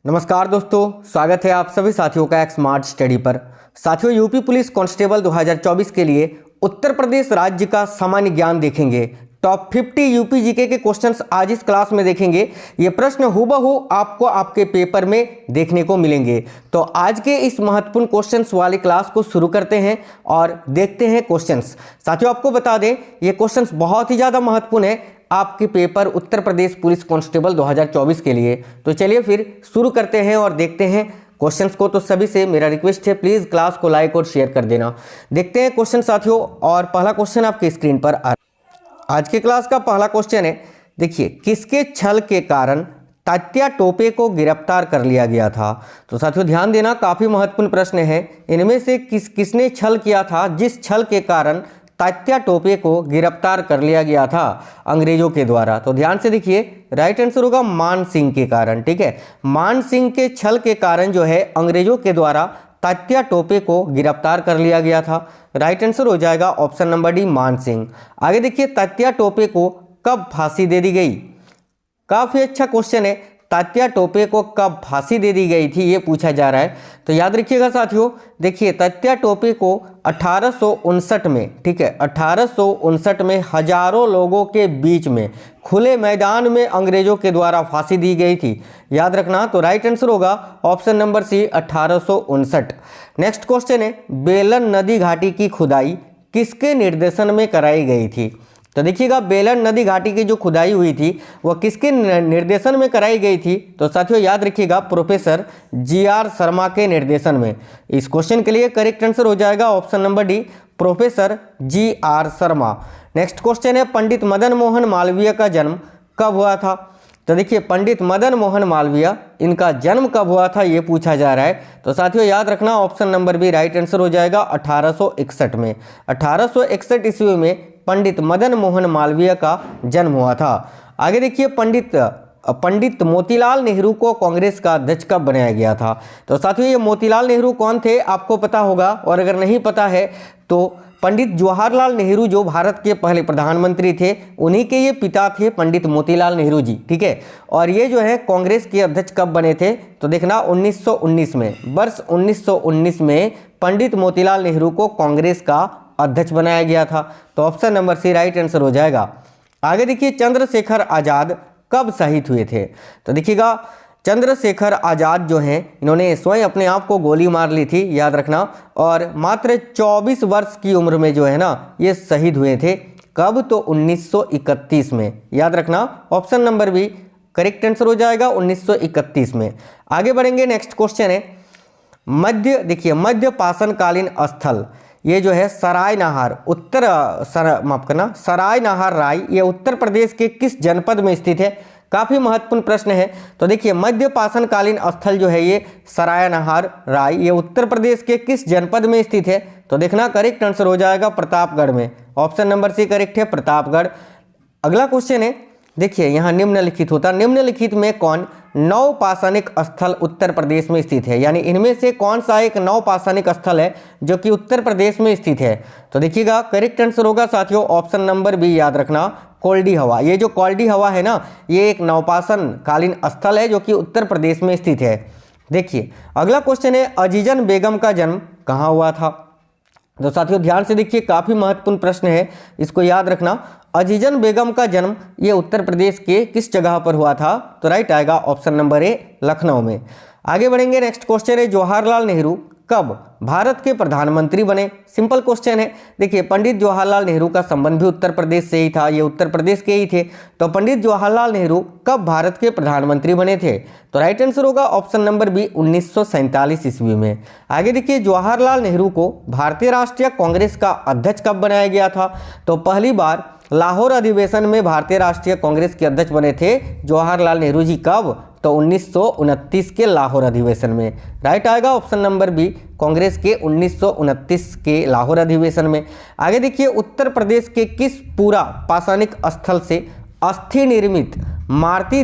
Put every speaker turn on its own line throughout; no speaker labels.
नमस्कार दोस्तों, स्वागत है आप सभी साथियों का एक स्मार्ट स्टडी पर। साथियों, यूपी पुलिस कांस्टेबल 2024 के लिए उत्तर प्रदेश राज्य का सामान्य ज्ञान देखेंगे। टॉप 50 यूपी जीके के क्वेश्चंस आज इस क्लास में देखेंगे। ये प्रश्न हूबहू आपको आपके पेपर में देखने को मिलेंगे। तो आज के इस महत्वपूर्ण क्वेश्चंस वाली क्लास को शुरू करते हैं और देखते हैं क्वेश्चंस। साथियों, आपको बता दें ये क्वेश्चंस बहुत ही ज़्यादा महत्वपूर्ण है आपके paper Uttar Pradesh police constable 2024 के लिए। तो चलिए फिर शुरू करते हैं और देखते हैं क्वेश्चंस को। तो सभी से मेरा रिक्वेस्ट है, प्लीज़ क्लास को लाइक और शेयर कर देना। देखते हैं क्वेश्चन साथियों, और पहला क्वेश्चन आपकी स्क्रीन पर आज के क्लास का पहला क्वेश्चन है। देखिए, किसके छल के कारण तात्या टोपे को गिरफ्तार कर लिया गया था? तो साथियों ध्यान देना, काफ़ी महत्वपूर्ण प्रश्न है। इनमें से किसने छल किया था जिस छल के कारण तात्या टोपे को गिरफ्तार कर लिया गया था अंग्रेजों के द्वारा? तो ध्यान से देखिए, राइट आंसर होगा मान सिंह के कारण। ठीक है, मान सिंह के छल के कारण जो है अंग्रेजों के द्वारा तात्या टोपे को गिरफ्तार कर लिया गया था। राइट आंसर हो जाएगा ऑप्शन नंबर डी, मान सिंह। आगे देखिए, तात्या टोपे को कब फांसी दे दी गई? काफ़ी अच्छा क्वेश्चन है। तात्या टोपे को कब फांसी दे दी गई थी, ये पूछा जा रहा है। तो याद रखिएगा साथियों, देखिए तात्या टोपे को 1859 में, ठीक है, 1859 में हजारों लोगों के बीच में खुले मैदान में अंग्रेजों के द्वारा फांसी दी गई थी। याद रखना। तो राइट आंसर होगा option number C, 1859। Next question है, बेलन नदी घाटी की खुदाई किसके निर्देशन में कराई गई थी? तो देखिएगा, बेलन नदी घाटी की जो खुदाई हुई थी वह किसके निर्देशन में कराई गई थी? तो साथियों याद रखिएगा, प्रोफेसर GR शर्मा के निर्देशन में। इस क्वेश्चन के लिए करेक्ट आंसर हो जाएगा option number D, professor GR Sharma. Next question है, पंडित मदन मोहन मालवीय का जन्म कब हुआ था? तो देखिए, पंडित मदन मोहन मालवीय, इनका जन्म कब हुआ था ये पूछा जा रहा है। तो साथियों याद रखना, option number B right answer हो जाएगा 1861 में। 1861 ईस्वी में पंडित मदन मोहन मालवीय का जन्म हुआ था। आगे देखिए, पंडित मोतीलाल नेहरू को कांग्रेस का अध्यक्ष कब बनाया गया था? तो साथियों ये मोतीलाल नेहरू कौन थे आपको पता होगा, और अगर नहीं पता है तो पंडित जवाहरलाल नेहरू जो भारत के पहले प्रधानमंत्री थे, उन्हीं के ये पिता थे पंडित मोतीलाल नेहरू जी। ठीक है, और ये जो है कांग्रेस के अध्यक्ष कब बने थे? तो देखना 1919 में, वर्ष 1919 में पंडित मोतीलाल नेहरू को कांग्रेस का अध्यक्ष बनाया गया था। तो option number C right answer हो जाएगा। आगे देखिए, चंद्रशेखर आजाद कब शहीद हुए थे? तो देखिएगा, चंद्रशेखर आजाद जो हैं, इन्होंने स्वयं अपने आप को गोली मार ली थी, याद रखना, और मात्र 24 वर्ष की उम्र में जो है ना ये शहीद हुए थे। कब? तो 1931 में। याद रखना, option number B correct answer हो जाएगा 1931 में। आगे बढ़ेंगे, नेक्स्ट क्वेश्चन है, मध्य पाषाणकालीन स्थल, ये जो है सराय नाहार सराय नाहार राय, ये उत्तर प्रदेश के किस जनपद में स्थित है? काफ़ी महत्वपूर्ण प्रश्न है। तो देखिए, मध्य पाषाणकालीन स्थल जो है ये सराय नाहार राय, ये उत्तर प्रदेश के किस जनपद में स्थित है? तो देखना करेक्ट आंसर हो जाएगा प्रतापगढ़ में। ऑप्शन नंबर सी करेक्ट है, प्रतापगढ़। अगला क्वेश्चन है, देखिए यहाँ निम्नलिखित होता, निम्नलिखित में कौन नवपाषाणिक स्थल उत्तर प्रदेश में स्थित है? यानी इनमें से कौन सा एक नवपाषाणिक स्थल है जो कि उत्तर प्रदेश में स्थित है? तो देखिएगा, करेक्ट आंसर होगा साथियों ऑप्शन नंबर बी, याद रखना, कोल्डी हवा। ये जो कोल्डी हवा है ना, ये एक नवपाषाण कालीन स्थल है जो कि उत्तर प्रदेश में स्थित है। देखिए अगला क्वेश्चन है, अजीजन बेगम का जन्म कहाँ हुआ था? तो साथियों ध्यान से देखिए, काफ़ी महत्वपूर्ण प्रश्न है, इसको याद रखना। अजीजन बेगम का जन्म ये उत्तर प्रदेश के किस जगह पर हुआ था? तो राइट आएगा ऑप्शन नंबर ए, लखनऊ में। आगे बढ़ेंगे, नेक्स्ट क्वेश्चन है, जवाहरलाल नेहरू कब भारत के प्रधानमंत्री बने? सिंपल क्वेश्चन है। देखिए, पंडित जवाहरलाल नेहरू का संबंध भी उत्तर प्रदेश से ही था, ये उत्तर प्रदेश के ही थे। तो पंडित जवाहरलाल नेहरू कब भारत के प्रधानमंत्री बने थे? तो राइट आंसर होगा ऑप्शन नंबर बी, 1947 ईस्वी में। आगे देखिए, जवाहरलाल नेहरू को भारतीय राष्ट्रीय कांग्रेस का अध्यक्ष कब बनाया गया था? तो पहली बार लाहौर अधिवेशन में भारतीय राष्ट्रीय कांग्रेस के अध्यक्ष बने थे जवाहरलाल नेहरू जी। कब? तो 1929 के लाहौर अधिवेशन में। राइट आएगा ऑप्शन नंबर बी, कांग्रेस के 1929 के लाहौर अधिवेशन में। आगे देखिए, उत्तर प्रदेश के किस पूरा पाषाणिक स्थल से अस्थि निर्मित मातृ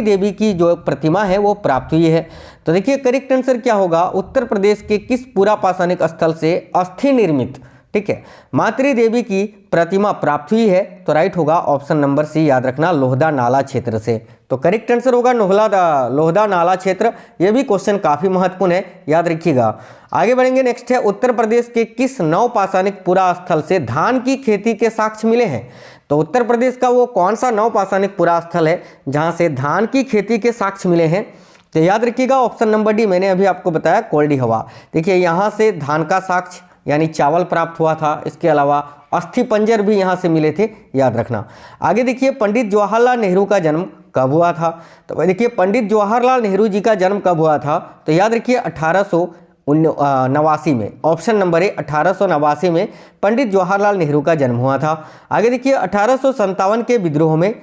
देवी की जो प्रतिमा है वो प्राप्त हुई है? तो देखिए करेक्ट आंसर क्या होगा, उत्तर प्रदेश के किस पूरा पाषाणिक स्थल से अस्थि निर्मित ठीक है। मातृ देवी की प्रतिमा प्राप्त हुई है, तो राइट होगा ऑप्शन नंबर सी, याद रखना, लोहदा नाला क्षेत्र से। तो करेक्ट आंसर होगा लोहदा नाला क्षेत्र। यह भी क्वेश्चन काफी महत्वपूर्ण है, याद रखिएगा। आगे बढ़ेंगे, नेक्स्ट है उत्तर प्रदेश के किस नवपाषाणिक पुरा स्थल से धान की खेती के साक्ष्य मिले हैं। तो उत्तर प्रदेश का वो कौन सा नवपाषाणिक पुरा स्थल है जहां से धान की खेती के साक्ष्य मिले हैं। तो याद रखिएगा ऑप्शन नंबर डी, मैंने अभी आपको बताया कोल्डी हवा। देखिए यहाँ से धान का साक्ष्य यानी चावल प्राप्त हुआ था। इसके अलावा अस्थि पंजर भी यहाँ से मिले थे, याद रखना। आगे देखिए पंडित जवाहरलाल नेहरू का जन्म कब हुआ था। तो देखिए पंडित जवाहरलाल नेहरू जी का जन्म कब हुआ था, तो याद रखिए 1889 में। ऑप्शन नंबर ए 1889 में पंडित जवाहरलाल नेहरू का जन्म हुआ था। आगे देखिए 1857 के विद्रोह में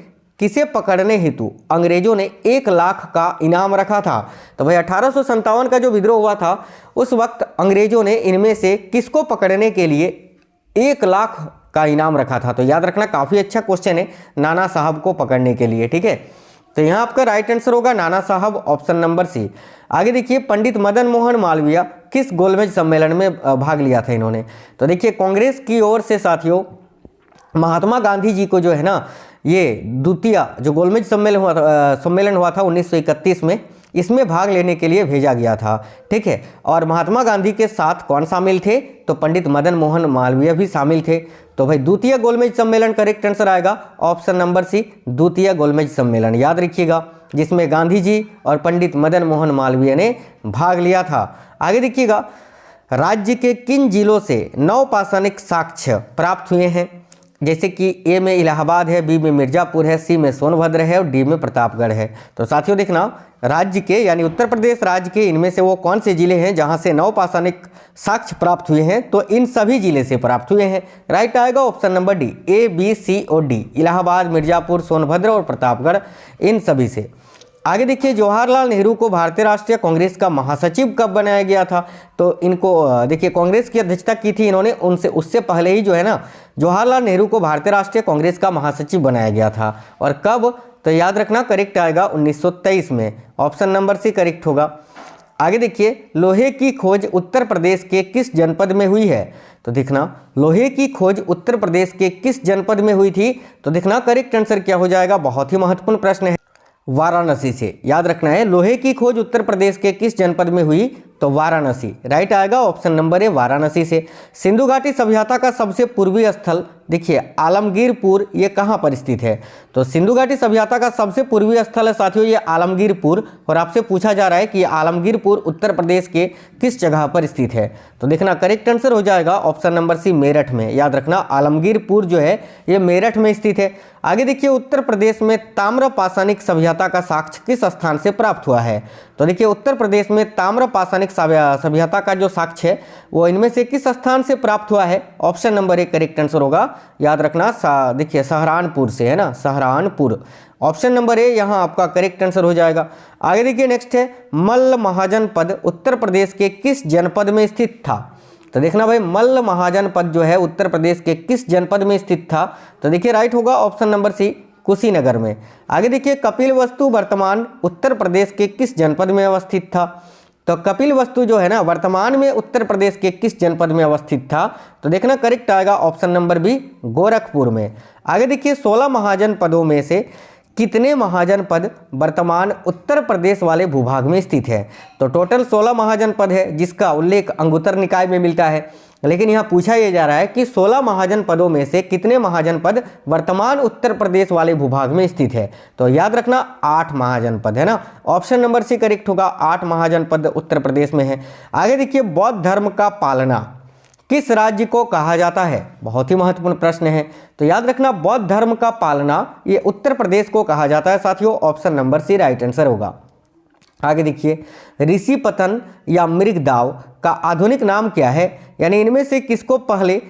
किसे पकड़ने हेतु अंग्रेजों ने 1 लाख का इनाम रखा था। तो भाई 1857 का जो विद्रोह हुआ था उस वक्त अंग्रेजों ने इनमें से किसको पकड़ने के लिए 1 लाख का इनाम रखा था। तो याद रखना काफ़ी अच्छा क्वेश्चन है, नाना साहब को पकड़ने के लिए, ठीक है। तो यहाँ आपका राइट आंसर होगा नाना साहब, ऑप्शन नंबर सी। आगे देखिए पंडित मदन मोहन मालवीय किस गोलमेज सम्मेलन में भाग लिया था इन्होंने। तो देखिए कांग्रेस की ओर से साथियों महात्मा गांधी जी को जो है ना ये द्वितीय जो गोलमेज सम्मेलन हुआ था 1931 में, इसमें भाग लेने के लिए भेजा गया था, ठीक है। और महात्मा गांधी के साथ कौन शामिल थे, तो पंडित मदन मोहन मालवीय भी शामिल थे। तो भाई द्वितीय गोलमेज सम्मेलन करेक्ट आंसर आएगा ऑप्शन नंबर सी, द्वितीय गोलमेज सम्मेलन, याद रखिएगा, जिसमें गांधी जी और पंडित मदन मोहन मालवीय ने भाग लिया था। आगे देखिएगा राज्य के किन जिलों से नवपाषाणिक साक्ष्य प्राप्त हुए हैं। जैसे कि ए में इलाहाबाद है, बी में मिर्जापुर है, सी में सोनभद्र है और डी में प्रतापगढ़ है। तो साथियों देखना राज्य के यानी उत्तर प्रदेश राज्य के इनमें से वो कौन से जिले हैं जहां से नवपाषाणिक साक्ष्य प्राप्त हुए हैं। तो इन सभी जिले से प्राप्त हुए हैं, राइट आएगा option number D, A B C और डी, इलाहाबाद, मिर्जापुर, सोनभद्र और प्रतापगढ़, इन सभी से। आगे देखिए जवाहरलाल नेहरू को भारतीय राष्ट्रीय कांग्रेस का महासचिव कब बनाया गया था। तो इनको देखिए कांग्रेस की अध्यक्षता की थी इन्होंने, उससे पहले ही जो है ना जवाहरलाल नेहरू को भारतीय राष्ट्रीय कांग्रेस का महासचिव बनाया गया था। और कब, तो याद रखना करेक्ट आएगा 1923 में, ऑप्शन नंबर सी करेक्ट होगा। आगे देखिए लोहे की खोज उत्तर प्रदेश के किस जनपद में हुई है। तो देखना लोहे की खोज उत्तर प्रदेश के किस जनपद में हुई थी। तो देखना करेक्ट आंसर क्या हो जाएगा, बहुत ही महत्वपूर्ण प्रश्न है, वाराणसी से, याद रखना है। लोहे की खोज उत्तर प्रदेश के किस जनपद में हुई, तो वाराणसी, राइट आएगा ऑप्शन नंबर ए, वाराणसी से। सिंधु घाटी सभ्यता का सबसे पूर्वी स्थल देखिए आलमगीरपुर, ये कहाँ पर स्थित है। तो सिंधु घाटी सभ्यता का सबसे पूर्वी स्थल है साथियों ये आलमगीरपुर, और आपसे पूछा जा रहा है कि आलमगीरपुर उत्तर प्रदेश के किस जगह पर स्थित है। तो देखना करेक्ट आंसर हो जाएगा ऑप्शन नंबर सी, मेरठ में, याद रखना आलमगीरपुर जो है ये मेरठ में स्थित है। आगे देखिए उत्तर प्रदेश में ताम्रपाषाणिक सभ्यता का साक्ष्य किस स्थान से प्राप्त हुआ है। तो देखिए उत्तर प्रदेश में ताम्रपाषाणिक सभ्यता का जो साक्ष्य है वो इनमें से किस स्थान से प्राप्त हुआ है। Option number A correct answer होगा, याद रखना देखिए सहारनपुर से, है ना, सहारनपुर, ऑप्शन नंबर ए यहाँ आपका करेक्ट आंसर हो जाएगा। आगे देखिए नेक्स्ट है मल्ल महाजनपद उत्तर प्रदेश के किस जनपद में स्थित था। तो देखना भाई मल्ल महाजनपद जो है उत्तर प्रदेश के किस जनपद में स्थित था। तो देखिए राइट होगा ऑप्शन नंबर सी, कुशीनगर में। आगे देखिए कपिलवस्तु वर्तमान उत्तर प्रदेश के किस जनपद में अवस्थित था। तो कपिलवस्तु जो है ना वर्तमान में उत्तर प्रदेश के किस जनपद में अवस्थित था। तो देखना करेक्ट आएगा ऑप्शन नंबर बी, गोरखपुर में। आगे देखिए 16 महाजनपदों में से कितने महाजनपद वर्तमान उत्तर प्रदेश वाले भूभाग में स्थित है। तो टोटल 16 महाजनपद है जिसका उल्लेख अंगुत्तर निकाय में मिलता है, लेकिन यहाँ पूछा यह जा रहा है कि 16 महाजनपदों में से कितने महाजनपद वर्तमान उत्तर प्रदेश वाले भूभाग में स्थित है। तो याद रखना 8 महाजनपद, है ना, ऑप्शन नंबर सी करेक्ट होगा, 8 महाजनपद उत्तर प्रदेश में है। आगे देखिए बौद्ध धर्म का पालना किस राज्य को कहा जाता है, बहुत ही महत्वपूर्ण प्रश्न है। तो याद रखना बौद्ध धर्म का पालना ये उत्तर प्रदेश को कहा जाता है साथियों, option number C right answer होगा। आगे देखिए ऋषिपतन या मृगदाव का आधुनिक नाम क्या है, यानी इनमें से किसको पहले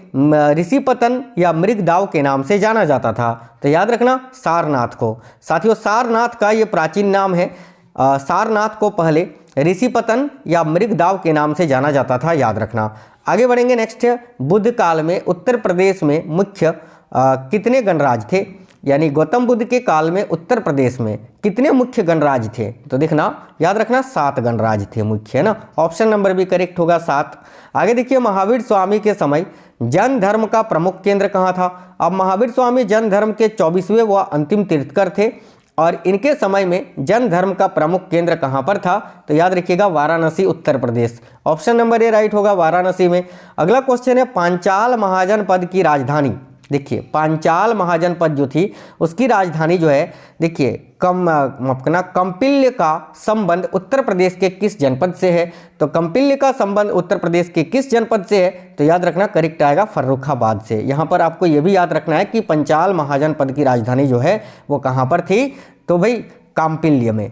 ऋषिपतन या मृगदाव के नाम से जाना जाता था। तो याद रखना सारनाथ को साथियों, सारनाथ का ये प्राचीन नाम है। सारनाथ को पहले ऋषिपतन या मृगदाव के नाम से जाना जाता था, याद रखना। आगे बढ़ेंगे नेक्स्ट है बुद्ध काल में उत्तर प्रदेश में मुख्य कितने गणराज्य थे। यानी गौतम बुद्ध के काल में उत्तर प्रदेश में कितने मुख्य गणराज्य थे? तो देखना, याद रखना 7 गणराज्य थे मुख्य, है ना। ऑप्शन नंबर भी करेक्ट होगा 7। आगे देखिए, महावीर स्वामी के समय जैन धर्म का प्रमुख केंद्र कहाँ था? अब महावीर स्वामी जैन धर्म के 24वें व अंतिम तीर्थकर थे और इनके समय में जैन धर्म का प्रमुख केंद्र कहाँ पर था? तो याद रखिएगा Varanasi, Uttar Pradesh. Option number A right होगा, वाराणसी में। अगला क्वेश्चन है, पांचाल महाजनपद की राजधानी। देखिए, पांचाल महाजनपद जो थी उसकी राजधानी जो है, देखिए कंपिल्य का संबंध उत्तर प्रदेश के किस जनपद से है? तो कंपिल्य का संबंध उत्तर प्रदेश के किस जनपद से है? तो याद रखना करेक्ट आएगा फर्रुखाबाद से। यहाँ पर आपको यह भी याद रखना है कि पंचाल महाजनपद की राजधानी जो है वो कहाँ पर थी? तो भाई कांपिल्य में।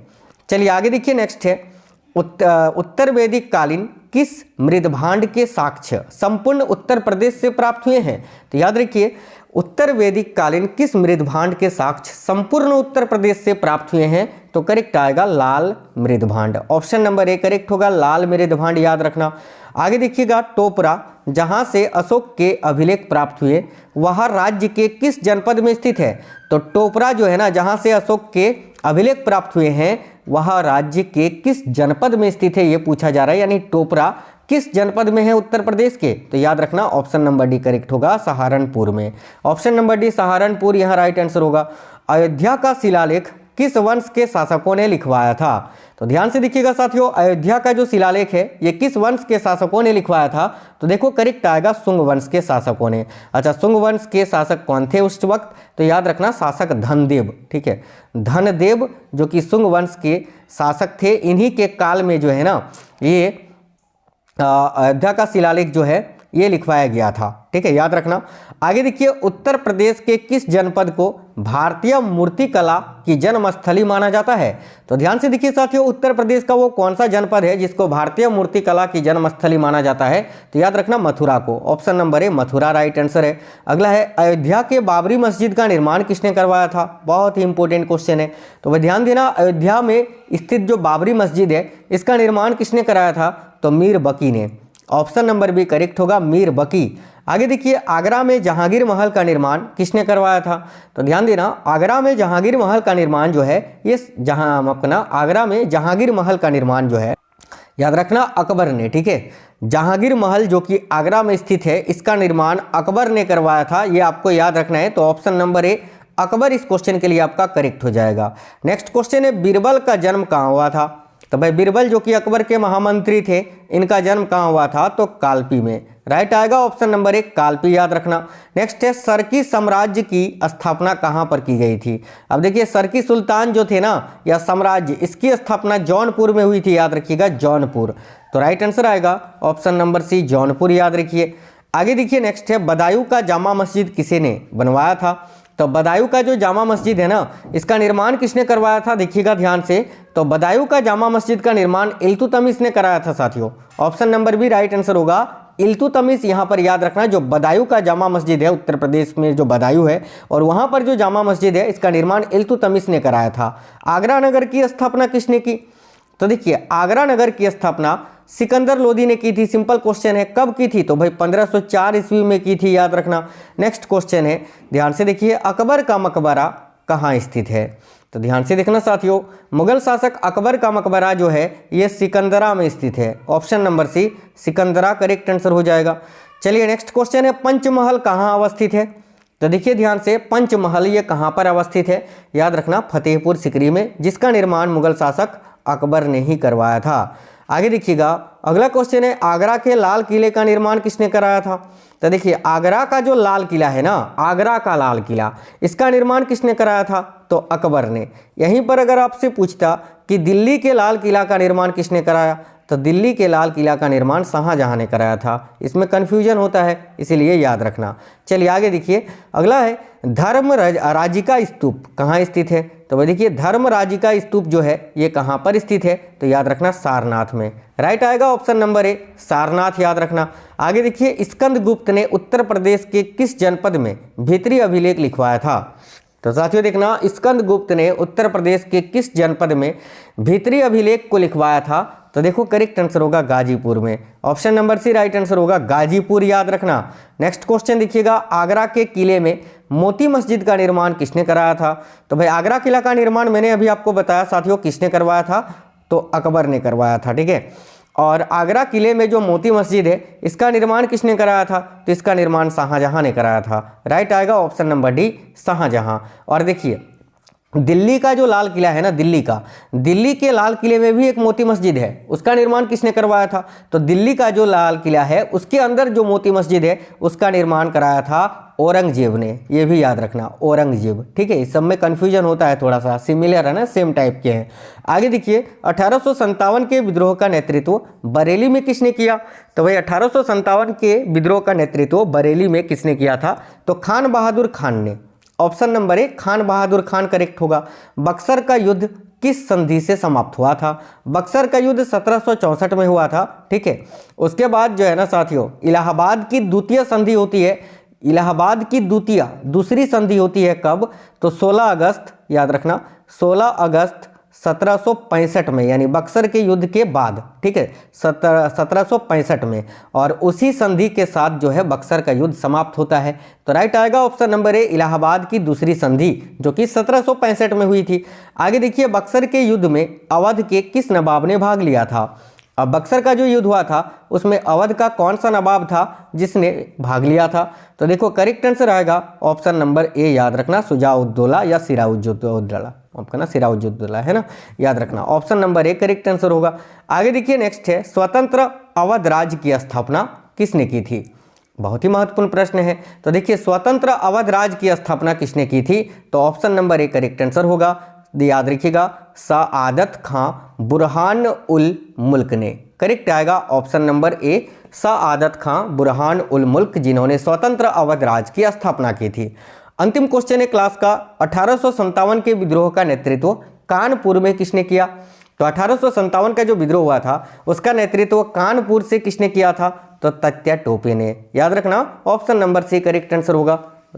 चलिए आगे देखिए, नेक्स्ट है, उत्तर वैदिक कालीन किस मृदभांड के साक्ष्य संपूर्ण उत्तर प्रदेश से प्राप्त हुए हैं? तो याद रखिए, उत्तर वैदिक कालीन किस मृदभांड के साक्ष्य संपूर्ण उत्तर प्रदेश से प्राप्त हुए हैं? तो करेक्ट आएगा लाल मृदभांड। ऑप्शन नंबर ए करेक्ट होगा, लाल मृदभांड, याद रखना। आगे देखिएगा, टोपरा जहां से अशोक के अभिलेख प्राप्त हुए वह राज्य के किस जनपद में स्थित है? तो टोपरा जो है ना, जहां से अशोक के अभिलेख प्राप्त हुए हैं वह राज्य के किस जनपद में स्थित है, यह पूछा जा रहा है। यानी टोपरा किस जनपद में है उत्तर प्रदेश के? तो याद रखना ऑप्शन नंबर डी करेक्ट होगा, सहारनपुर में। ऑप्शन नंबर डी सहारनपुर यहाँ राइट आंसर होगा। अयोध्या का शिलालेख किस वंश के शासकों ने लिखवाया था? तो ध्यान से देखिएगा साथियों, अयोध्या का जो शिलालेख है ये किस वंश के शासकों ने लिखवाया था? तो देखो करेक्ट आएगा शुंग वंश के शासकों ने। अच्छा, शुंग वंश के शासक कौन थे उस वक्त? तो याद रखना शासक धनदेव, ठीक है, धनदेव जो कि शुंग वंश के शासक थे। इन्हीं के काल में जो है ना ये अयोध्या का शिलालेख जो है ये लिखवाया गया था, ठीक है, याद रखना। आगे देखिए, उत्तर प्रदेश के किस जनपद को भारतीय मूर्तिकला की जन्मस्थली माना जाता है? तो ध्यान से देखिए साथियों, उत्तर प्रदेश का वो कौन सा जनपद है जिसको भारतीय मूर्तिकला की जन्मस्थली माना जाता है? तो याद रखना मथुरा को। Option number A Mathura right answer है। अगला है, अयोध्या के बाबरी मस्जिद का निर्माण किसने करवाया था? बहुत ही इंपॉर्टेंट क्वेश्चन है, तो वह ध्यान देना। अयोध्या में स्थित जो बाबरी मस्जिद है इसका निर्माण किसने कराया था? तो मीर बकी ने। ऑप्शन नंबर बी करेक्ट होगा, मीर बकी। आगे देखिए, आगरा में जहांगीर महल का निर्माण किसने करवाया था? तो ध्यान देना, आगरा में जहांगीर महल का निर्माण जो है ये आगरा में जहांगीर महल का निर्माण जो है याद रखना अकबर ने, ठीक है। जहांगीर महल जो कि आगरा में स्थित है इसका निर्माण अकबर ने करवाया था, ये आपको याद रखना है। तो ऑप्शन नंबर ए अकबर इस क्वेश्चन के लिए आपका करेक्ट हो जाएगा। नेक्स्ट क्वेश्चन है, बीरबल का जन्म कहाँ हुआ था? तो भाई बीरबल जो कि अकबर के महामंत्री थे, इनका जन्म कहाँ हुआ था? तो कालपी में, राइट आएगा ऑप्शन नंबर 1 कालपी, याद रखना। नेक्स्ट है, सरकी साम्राज्य की स्थापना कहाँ पर की गई थी? अब देखिए, सरकी सुल्तान जो थे ना या साम्राज्य, इसकी स्थापना जौनपुर में हुई थी, याद रखिएगा जौनपुर। तो राइट आंसर आएगा ऑप्शन नंबर सी जौनपुर, याद रखिए। आगे देखिए, नेक्स्ट है, बदायूं का जामा मस्जिद किसे ने बनवाया था? तो बदायूं का जो जामा मस्जिद है ना, इसका निर्माण किसने करवाया था? देखिएगा ध्यान से, तो बदायूं का जामा मस्जिद का निर्माण इल्तुतमिश ने कराया था साथियों। Option number B right answer होगा, इल्तुतमिश। यहाँ पर याद रखना, जो बदायूं का जामा मस्जिद है, उत्तर प्रदेश में जो बदायूं है और वहाँ पर जो जामा मस्जिद है, इसका निर्माण इल्तुतमिश ने कराया था। आगरा नगर की स्थापना किसने की? तो देखिए, आगरा नगर की स्थापना सिकंदर लोदी ने की थी। सिंपल क्वेश्चन है, कब की थी? तो भाई 1504 ईस्वी में की थी, याद रखना। नेक्स्ट क्वेश्चन है, ध्यान से देखिए, अकबर का मकबरा कहाँ स्थित है? तो ध्यान से देखना साथियों, मुगल शासक अकबर का मकबरा जो है ये सिकंदरा में स्थित है। Option number C Sikandra correct answer हो जाएगा। चलिए नेक्स्ट क्वेश्चन है, पंचमहल कहाँ अवस्थित है? तो देखिए ध्यान से, पंचमहल ये कहाँ पर अवस्थित है? याद रखना फतेहपुर सिकरी में, जिसका निर्माण मुगल शासक अकबर ने ही करवाया था। आगे देखिएगा, अगला क्वेश्चन है, आगरा के लाल किले का निर्माण किसने कराया था? तो देखिए, आगरा का जो लाल किला है ना, आगरा का लाल किला, इसका निर्माण किसने कराया था? तो अकबर ने। यहीं पर अगर आपसे पूछता कि दिल्ली के लाल किला का निर्माण किसने कराया, तो दिल्ली के लाल किला का निर्माण शाहजहां ने कराया था। इसमें कन्फ्यूजन होता है, इसीलिए याद रखना। चलिए आगे देखिए, अगला है, धर्म राजिका स्तूप कहाँ स्थित है? तो भाई देखिए, धर्म राजिका स्तूप जो है ये कहाँ पर स्थित है? तो याद रखना सारनाथ में, राइट आएगा ऑप्शन नंबर ए सारनाथ, याद रखना। आगे देखिए, स्कंद गुप्त ने उत्तर प्रदेश के किस जनपद में भीतरी अभिलेख लिखवाया था? तो साथियों देखना, स्कंद गुप्त ने उत्तर प्रदेश के किस जनपद में भीतरी अभिलेख को लिखवाया था? तो देखो करेक्ट आंसर होगा गाजीपुर में। Option number C right answer होगा गाजीपुर, याद रखना। नेक्स्ट क्वेश्चन देखिएगा, आगरा के किले में मोती मस्जिद का निर्माण किसने कराया था? तो भाई आगरा किला का निर्माण मैंने अभी आपको बताया साथियों किसने करवाया था, तो अकबर ने करवाया था, ठीक है। और आगरा किले में जो मोती मस्जिद है इसका निर्माण किसने कराया था? तो इसका निर्माण शाहजहां ने कराया था। राइट आएगा ऑप्शन नंबर डी, शाहजहां। और देखिए दिल्ली का जो लाल किला है ना, दिल्ली के लाल किले में भी एक मोती मस्जिद है, उसका निर्माण किसने करवाया था? तो दिल्ली का जो लाल किला है उसके अंदर जो मोती मस्जिद है उसका निर्माण कराया था औरंगजेब ने। ये भी याद रखना, औरंगजेब, ठीक है। इस सब में कंफ्यूजन होता है, थोड़ा सा सिमिलर है ना, सेम टाइप के हैं। आगे देखिए 1857 के विद्रोह का नेतृत्व बरेली में किसने किया? तो भाई 1857 के विद्रोह का नेतृत्व बरेली में किसने किया था? तो खान बहादुर खान ने। Option number A Khan Bahadur Khan correct होगा। बक्सर का युद्ध किस संधि से समाप्त हुआ था? बक्सर का युद्ध 1764 में हुआ था, ठीक है। उसके बाद जो है ना साथियों, इलाहाबाद की द्वितीय संधि होती है, इलाहाबाद की दूसरी संधि होती है कब? तो 16 अगस्त, याद रखना 16 अगस्त 1765 में, यानी बक्सर के युद्ध के बाद, ठीक है, 1765 में। और उसी संधि के साथ जो है बक्सर का युद्ध समाप्त होता है। तो राइट आएगा ऑप्शन नंबर ए इलाहाबाद की दूसरी संधि, जो कि 1765 में हुई थी। आगे देखिए बक्सर के युद्ध में अवध के किस नवाब ने भाग लिया था? अब बक्सर का जो युद्ध हुआ था उसमें अवध का कौन सा नवाब था जिसने भाग लिया था? तो देखो करेक्ट आंसर आएगा ऑप्शन नंबर ए, याद रखना सुजाउद्दौला या सिराजुद्दौला, आपका ना सिराजुद्दौला है ना, याद रखना option number A correct answer होगा। आगे देखिए नेक्स्ट है, स्वतंत्र अवध राज्य की स्थापना किसने की थी? बहुत ही महत्वपूर्ण प्रश्न है। तो देखिए स्वतंत्र अवध राज्य की स्थापना किसने की थी? तो option number A correct answer होगा, याद रखिएगा सआदत खां बुरहान उल मुल्क ने। करेक्ट आएगा ऑप्शन नंबर ए सआदत खां बुरहान उल मुल्क, जिन्होंने स्वतंत्र अवध राज्य की स्थापना की थी। अंतिम क्वेश्चन है क्लास का, 1857 के विद्रोह का नेतृत्व कानपुर में किसने किया? तो 1857 का जो विद्रोह हुआ था उसका नेतृत्व कानपुर से किसने किया था? तो तात्या टोपे ने। याद रखना option number C correct answer होगा,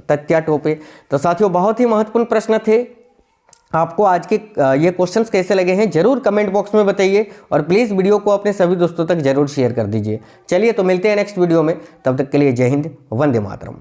तात्या टोपे। तो साथियों बहुत ही महत्वपूर्ण प्रश्न थे। आपको आज के ये क्वेश्चंस कैसे लगे हैं जरूर कमेंट बॉक्स में बताइए, और प्लीज़ वीडियो को अपने सभी दोस्तों तक जरूर शेयर कर दीजिए। चलिए तो मिलते हैं नेक्स्ट वीडियो में, तब तक के लिए जय हिंद, वंदे मातरम।